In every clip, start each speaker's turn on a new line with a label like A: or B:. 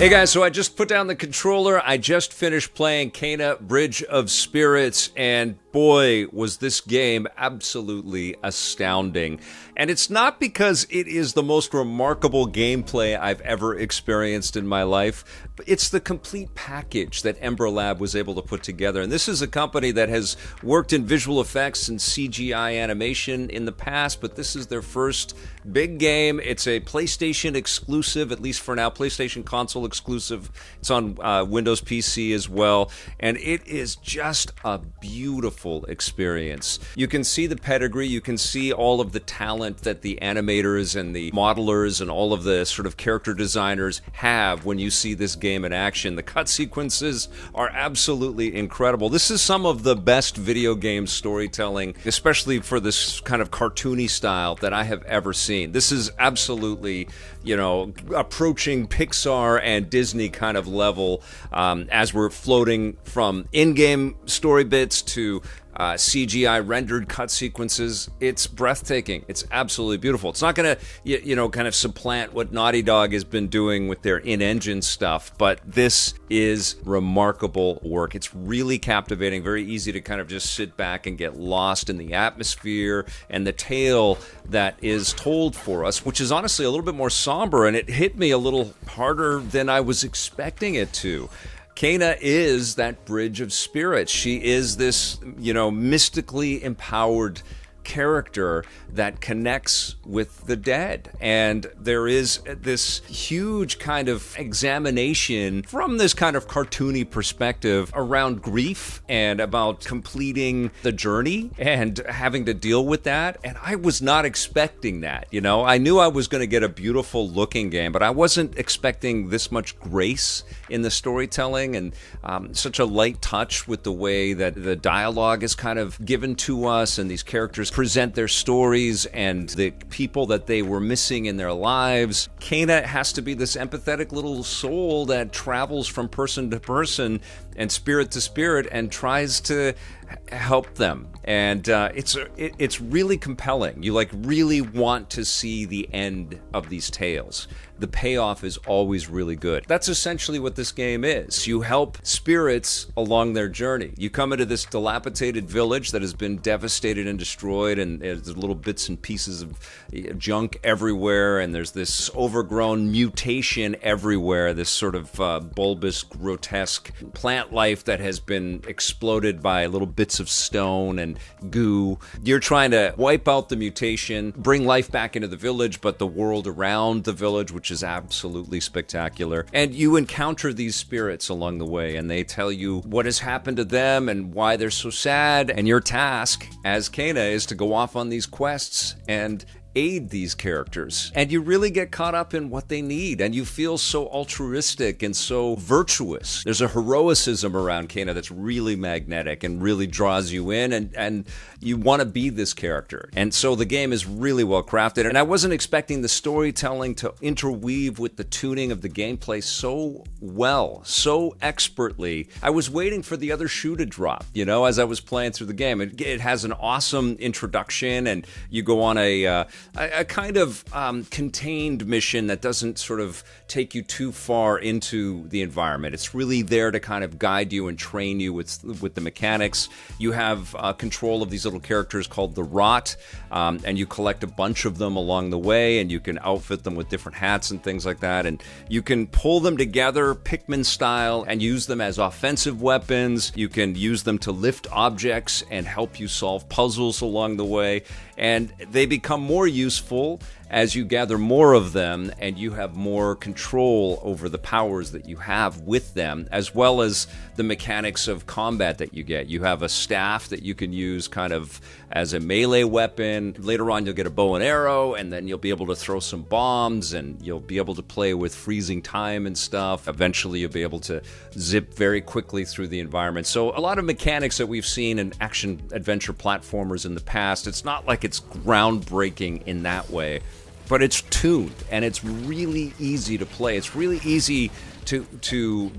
A: Hey guys, so I just put down the controller. I just finished playing Kena Bridge of Spirits, and boy, was this game absolutely astounding. And it's not because it is the most remarkable gameplay I've ever experienced in my life, but it's the complete package that Ember Lab was able to put together. And this is a company that has worked in visual effects and CGI animation in the past, but this is their first big game. It's a PlayStation exclusive, at least for now, PlayStation console exclusive. It's on Windows PC as well, and it is just a beautiful experience. You can see the pedigree, you can see all of the talent that the animators and the modelers and all of the sort of character designers have when you see this game in action. The cut sequences are absolutely incredible. This is some of the best video game storytelling, especially for this kind of cartoony style, that I have ever seen. This is absolutely, you know, approaching Pixar and Disney kind of level, as we're floating from in-game story bits to CGI rendered cut sequences. It's breathtaking. It's absolutely beautiful. It's not going to, you know, kind of supplant what Naughty Dog has been doing with their in-engine stuff, but this is remarkable work. It's really captivating, very easy to kind of just sit back and get lost in the atmosphere and the tale that is told for us, which is honestly a little bit more somber, and it hit me a little harder than I was expecting it to. Kena is that bridge of spirits. She is this, you know, mystically empowered character that connects with the dead. And there is this huge kind of examination from this kind of cartoony perspective around grief and about completing the journey and having to deal with that. And I was not expecting that, you know. I knew I was going to get a beautiful looking game, but I wasn't expecting this much grace in the storytelling and such a light touch with the way that the dialogue is kind of given to us and these characters present their stories and the people that they were missing in their lives. Kena has to be this empathetic little soul that travels from person to person and spirit to spirit and tries to help them. And it's really compelling. You like really want to see the end of these tales. The payoff is always really good. That's essentially what this game is. You help spirits along their journey. You come into this dilapidated village that has been devastated and destroyed, and there's little bits and pieces of junk everywhere, and there's this overgrown mutation everywhere, this sort of bulbous, grotesque plant life that has been exploded by little bits of stone and goo. You're trying to wipe out the mutation, bring life back into the village, but the world around the village, which is absolutely spectacular. And you encounter these spirits along the way, and they tell you what has happened to them and why they're so sad. And your task as Kena is to go off on these quests and aid these characters, and you really get caught up in what they need, and you feel so altruistic and so virtuous. There's a heroicism around Kena that's really magnetic and really draws you in, and you want to be this character. And so the game is really well crafted, and I wasn't expecting the storytelling to interweave with the tuning of the gameplay so well, so expertly. I was waiting for the other shoe to drop, you know, as I was playing through the game. It has an awesome introduction, and you go on a kind of contained mission that doesn't sort of take you too far into the environment. It's really there to kind of guide you and train you with the mechanics. You have control of these little characters called the Rot, and you collect a bunch of them along the way, and you can outfit them with different hats and things like that, and you can pull them together Pikmin style and use them as offensive weapons. You can use them to lift objects and help you solve puzzles along the way, and they become more useful as you gather more of them and you have more control over the powers that you have with them, as well as the mechanics of combat that you get. You have a staff that you can use kind of as a melee weapon. Later on, you'll get a bow and arrow, and then you'll be able to throw some bombs, and you'll be able to play with freezing time and stuff. Eventually, you'll be able to zip very quickly through the environment. So a lot of mechanics that we've seen in action-adventure platformers in the past. It's not like it's groundbreaking in that way, but it's tuned, and it's really easy to play. It's really easy to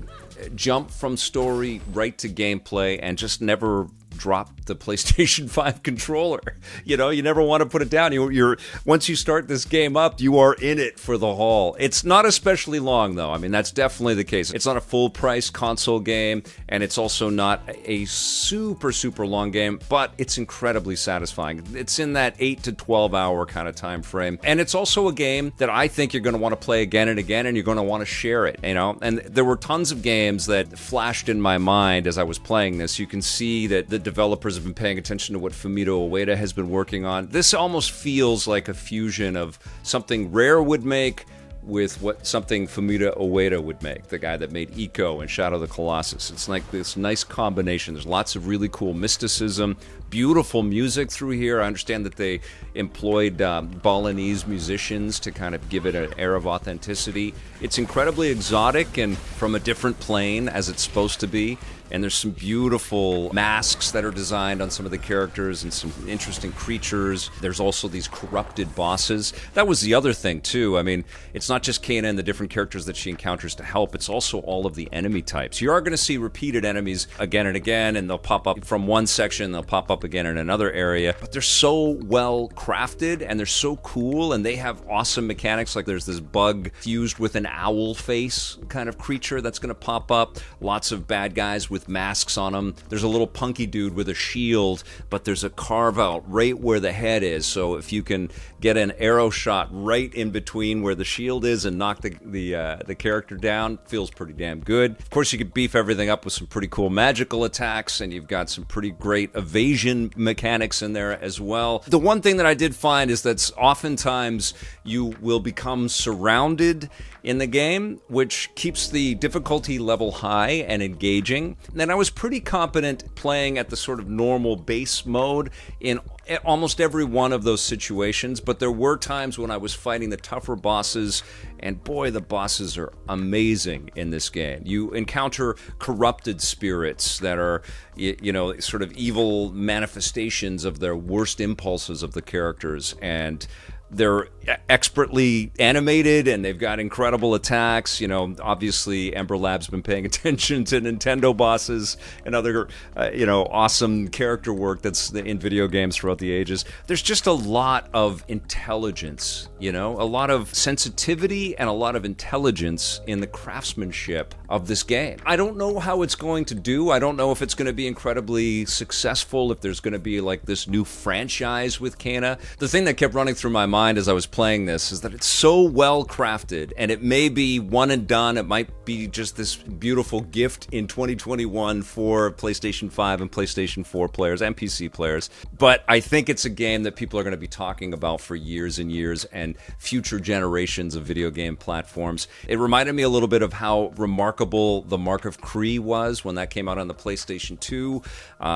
A: jump from story right to gameplay and just never drop the PlayStation 5 controller. You know, you never want to put it down. You're once you start this game up, you are in it for the haul. It's not especially long, though. I mean, that's definitely the case. It's not a full-price console game, and it's also not a super, super long game, but it's incredibly satisfying. It's in that 8 to 12 hour kind of time frame. And it's also a game that I think you're going to want to play again and again, and you're going to want to share it, you know? And there were tons of games that flashed in my mind as I was playing this. You can see that the developers have been paying attention to what Fumito Ueda has been working on. This almost feels like a fusion of something Rare would make with what something Fumito Ueda would make, the guy that made Ico and Shadow of the Colossus. It's like this nice combination. There's lots of really cool mysticism, beautiful music through here. I understand that they employed Balinese musicians to kind of give it an air of authenticity. It's incredibly exotic and from a different plane, as it's supposed to be. And there's some beautiful masks that are designed on some of the characters and some interesting creatures. There's also these corrupted bosses. That was the other thing, too. I mean, it's not just Kena and the different characters that she encounters to help. It's also all of the enemy types. You are going to see repeated enemies again and again, and they'll pop up from one section, they'll pop up again in another area. But they're so well crafted, and they're so cool, and they have awesome mechanics. Like there's this bug fused with an owl face kind of creature that's going to pop up. Lots of bad guys with masks on them. There's a little punky dude with a shield, but there's a carve out right where the head is. So if you can get an arrow shot right in between where the shield is and knock the character down, feels pretty damn good. Of course, you could beef everything up with some pretty cool magical attacks, and you've got some pretty great evasion mechanics in there as well. The one thing that I did find is that oftentimes you will become surrounded in the game, which keeps the difficulty level high and engaging. And I was pretty competent playing at the sort of normal base mode in almost every one of those situations, but there were times when I was fighting the tougher bosses, and boy, the bosses are amazing in this game. You encounter corrupted spirits that are, you know, sort of evil manifestations of their worst impulses of the characters, and they're expertly animated, and they've got incredible attacks. You know, obviously Ember Lab's been paying attention to Nintendo bosses and other, awesome character work that's in video games throughout the ages. There's just a lot of intelligence, you know, a lot of sensitivity and a lot of intelligence in the craftsmanship of this game. I don't know how it's going to do. I don't know if it's going to be incredibly successful, if there's going to be like this new franchise with Kena. The thing that kept running through my mind as I was playing this is that it's so well crafted, and it may be one and done. It might be just this beautiful gift in 2021 for PlayStation 5 and PlayStation 4 players and PC players. But I think it's a game that people are going to be talking about for years and years, and future generations of video game platforms. It reminded me a little bit of how remarkable the Mark of Kree was when that came out on the PlayStation 2.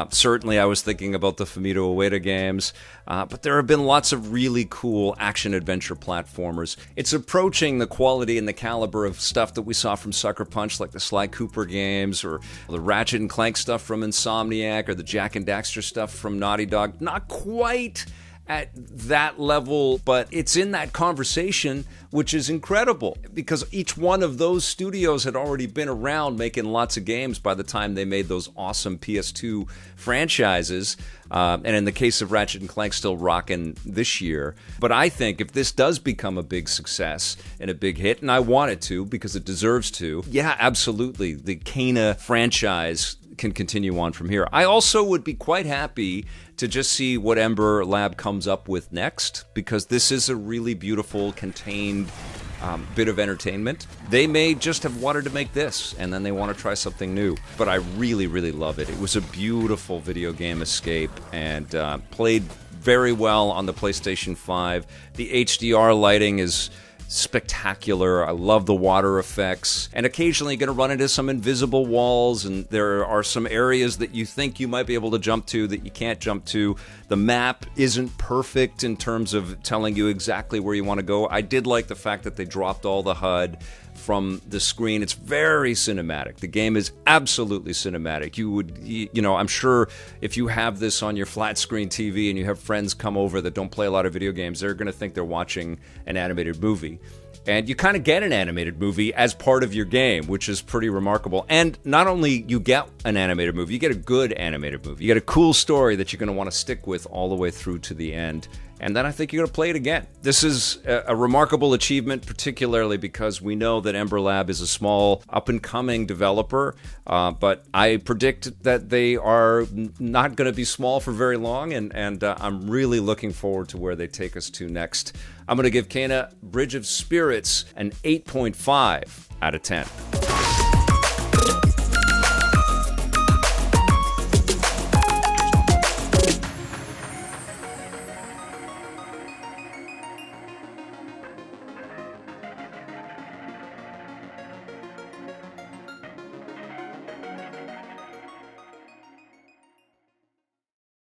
A: Certainly I was thinking about the Fumito Ueda games, but there have been lots of really cool action-adventure platformers. It's approaching the quality and the caliber of stuff that we saw from Sucker Punch, like the Sly Cooper games, or the Ratchet and Clank stuff from Insomniac, or the Jak and Daxter stuff from Naughty Dog. Not quite at that level, but it's in that conversation, which is incredible, because each one of those studios had already been around making lots of games by the time they made those awesome PS2 franchises, and in the case of Ratchet and Clank, still rocking this year. But I think if this does become a big success and a big hit, and I want it to because it deserves to, yeah, absolutely, the Kena franchise can continue on from here. I also would be quite happy to just see what Ember Lab comes up with next, because this is a really beautiful, contained bit of entertainment. They may just have wanted to make this, and then they want to try something new. But I really, really love it. It was a beautiful video game escape, and played very well on the PlayStation 5. The HDR lighting is spectacular. I love the water effects, and occasionally you're going to run into some invisible walls, and there are some areas that you think you might be able to jump to that you can't jump to. The map isn't perfect in terms of telling you exactly where you want to go. I did like the fact that they dropped all the HUD from the screen. It's very cinematic. The game is absolutely cinematic. I'm sure if you have this on your flat screen TV and you have friends come over that don't play a lot of video games, they're going to think they're watching an animated movie. And you kind of get an animated movie as part of your game, which is pretty remarkable. And not only you get an animated movie, you get a good animated movie. You get a cool story that you're going to want to stick with all the way through to the end. And then I think you're going to play it again. This is a remarkable achievement, particularly because we know that Ember Lab is a small, up-and-coming developer, but I predict that they are not going to be small for very long, and I'm really looking forward to where they take us to next. I'm going to give Kena Bridge of Spirits an 8.5 out of 10.